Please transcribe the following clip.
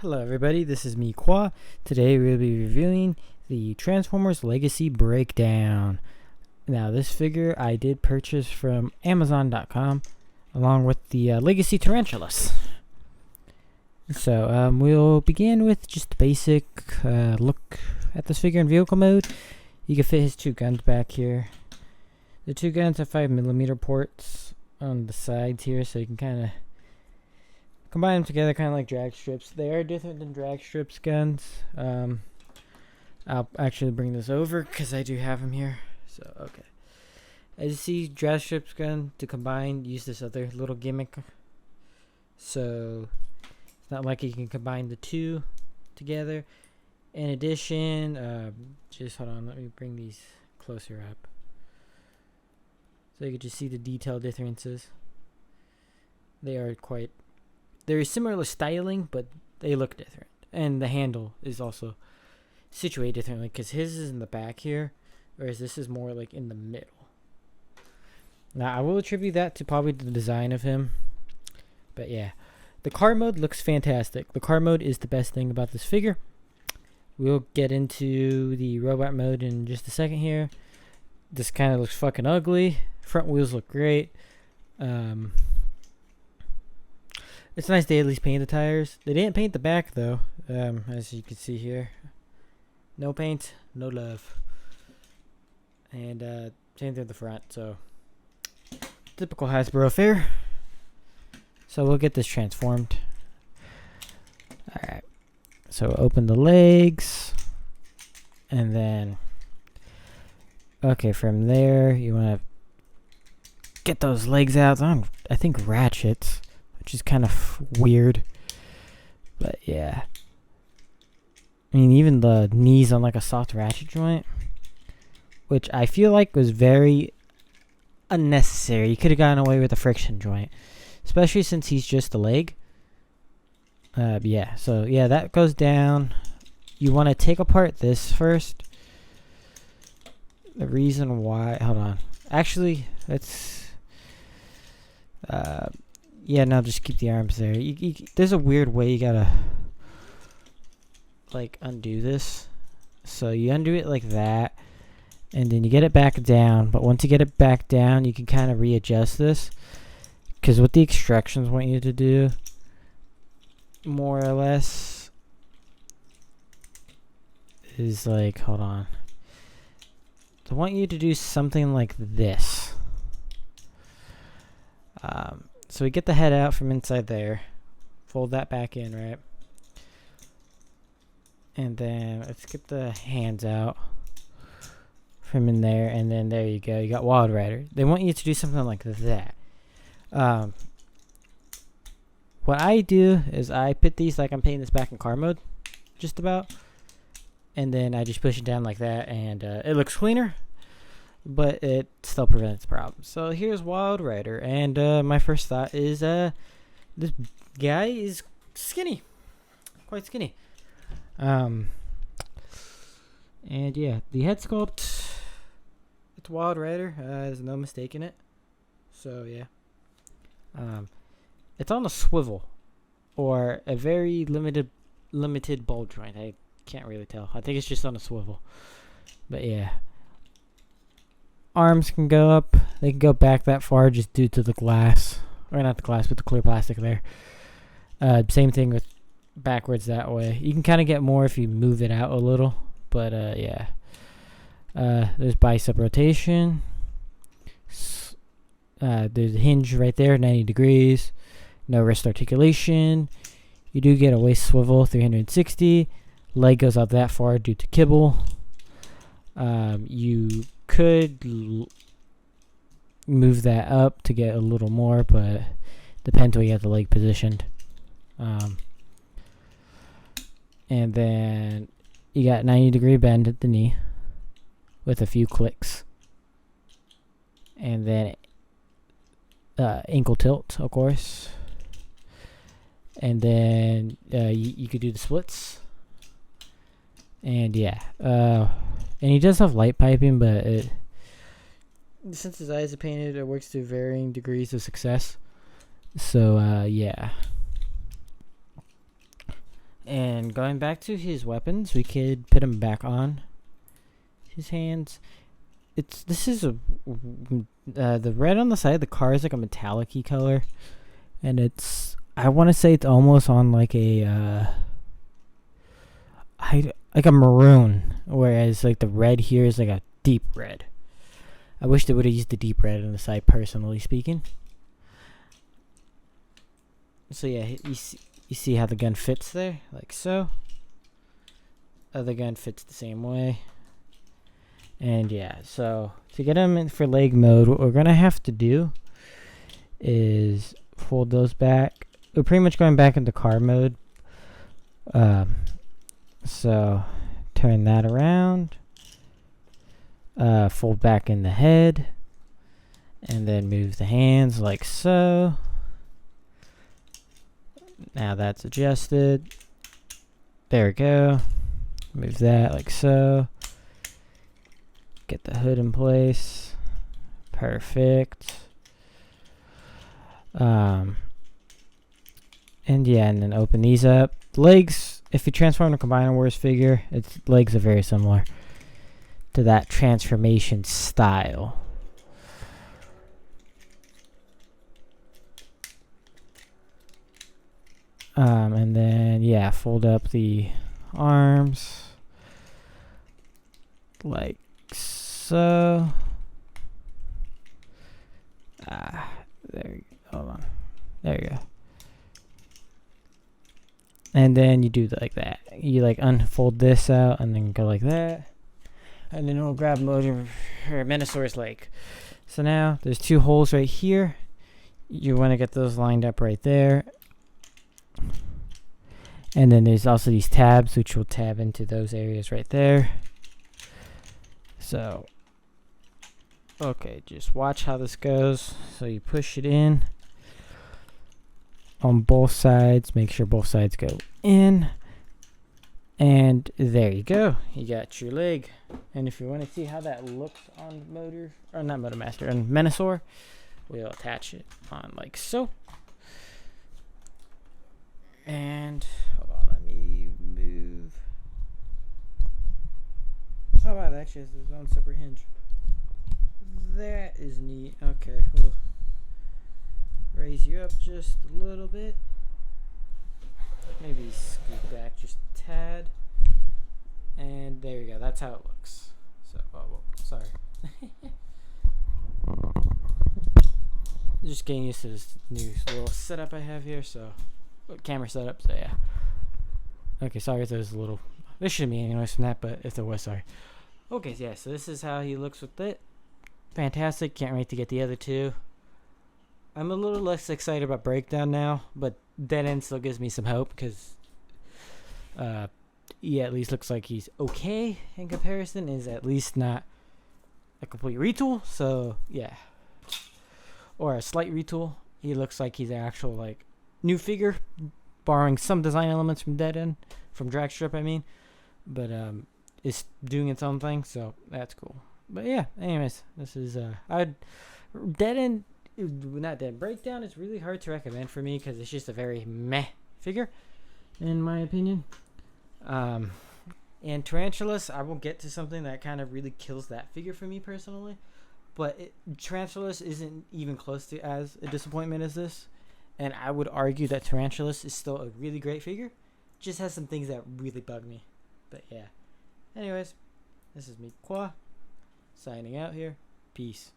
Hello everybody, this is me, Qua. Today we'll be reviewing the Transformers Legacy Breakdown. Now this figure I did purchase from Amazon.com along with the Legacy Tarantulas. So we'll begin with just a basic look at this figure in vehicle mode. You can fit his two guns back here. The two guns have 5mm ports on the sides here, so you can kind of combine them together, kind of like drag strips. They are different than drag strips guns. I'll actually bring this over because I do have them here. So, okay. As you see, drag strips gun to combine, use this other little gimmick. So, it's not like you can combine the two together. In addition, just hold on, let me bring these closer up. So you can just see the detail differences. They're similar styling, but they look different. And the handle is also situated differently because his is in the back here, whereas this is more like in the middle. Now, I will attribute that to probably the design of him. But yeah, the car mode looks fantastic. The car mode is the best thing about this figure. We'll get into the robot mode in just a second here. This kind of looks fucking ugly. Front wheels look great. It's nice they at least paint the tires. They didn't paint the back though, as you can see here. No paint, no love. And same thing with the front, so typical Hasbro fare. So we'll get this transformed. Alright. So open the legs. And then okay, from there you wanna get those legs out. I think ratchets. Which is kind of weird. But yeah. I mean, even the knees on like a soft ratchet joint. Which I feel like was very unnecessary. You could have gotten away with a friction joint. Especially since he's just a leg. Yeah, so yeah, that goes down. You want to take apart this first. The reason why... Hold on. Actually, let's... yeah, no, just keep the arms there. There's a weird way you gotta, like, undo this. So you undo it like that, and then you get it back down. But once you get it back down, you can kind of readjust this. Because what the instructions want you to do, more or less, is like, hold on. They want you to do something like this. So we get the head out from inside there. Fold that back in, right? And then let's get the hands out from in there. And then there you go. You got Wildrider. They want you to do something like that. What I do is I put these like I'm painting this back in car mode. Just about. And then I just push it down like that. And it looks cleaner. But it still prevents problems. So here's Wildrider, and my first thought is this guy is skinny, quite skinny. And yeah, the head sculpt, it's Wildrider. There's no mistaking it. So yeah, it's on a swivel, or a very limited ball joint. I can't really tell. I think it's just on a swivel. But yeah. Arms can go up. They can go back that far just due to the glass. Or not the glass, but the clear plastic there. Same thing with backwards that way. You can kind of get more if you move it out a little. But yeah. There's bicep rotation. There's a hinge right there, 90 degrees. No wrist articulation. You do get a waist swivel, 360. Leg goes out that far due to kibble. You could move that up to get a little more, but depends where you have the leg positioned. And then you got 90-degree bend at the knee with a few clicks, and then ankle tilt, of course. And then you could do the splits, and yeah. And he does have light piping, but since his eyes are painted, it works to varying degrees of success. So, yeah. And going back to his weapons, we could put him back on his hands. This is a the red on the side of the car is like a metallic-y color, and I want to say it's almost on like a like a maroon, whereas like the red here is like a deep red. I wish they would have used the deep red on the side, personally speaking. So yeah, you see how the gun fits there, like so. Other gun fits the same way. And yeah, so to get them in for leg mode, what we're gonna have to do is fold those back. We're pretty much going back into car mode. So turn that around. Fold back in the head, and then move the hands like so. Now that's adjusted. There we go. Move that like so. Get the hood in place. Perfect. And yeah, and then open these up. Legs, if you transform to Combiner Wars figure, its legs are very similar to that transformation style. And then yeah, fold up the arms like so. There you go. Hold on. There you go. And then you do like that. You like unfold this out and then go like that. And then it'll grab motor or Minosaur's leg. So now there's two holes right here. You want to get those lined up right there. And then there's also these tabs, which will tab into those areas right there. So, okay, just watch how this goes. So you push it in on both sides. Make sure both sides go in. And there you go. You got your leg. And if you want to see how that looks on Motor, or not Motor Master, on Minosaur, we'll attach it on like so. And hold on, let me move. Oh wow, that actually has its own separate hinge. That is neat. Okay, we'll raise you up just a little bit. Maybe scoot back just a tad. And there you go. That's how it looks. So, sorry. Just getting used to this new little setup I have here. So, camera setup. So yeah. Okay, sorry if there was a little. There shouldn't be any noise from that, but if there was, sorry. Okay, yeah. So this is how he looks with it. Fantastic. Can't wait to get the other two. I'm a little less excited about Breakdown now, but Dead End still gives me some hope because, yeah, at least looks like he's okay in comparison. Is at least not a complete retool. So yeah, or a slight retool. He looks like he's an actual like new figure, borrowing some design elements from Dead End, from Dragstrip, I mean, but it's doing its own thing. So that's cool. But yeah, anyways, this is Dead End. Not Dead Breakdown is really hard to recommend for me because it's just a very meh figure, in my opinion. And Tarantulas, I will get to something that kind of really kills that figure for me personally, but Tarantulas isn't even close to as a disappointment as this, and I would argue that Tarantulas is still a really great figure, just has some things that really bug me. But yeah, anyways, this is me, Qua, signing out here. Peace.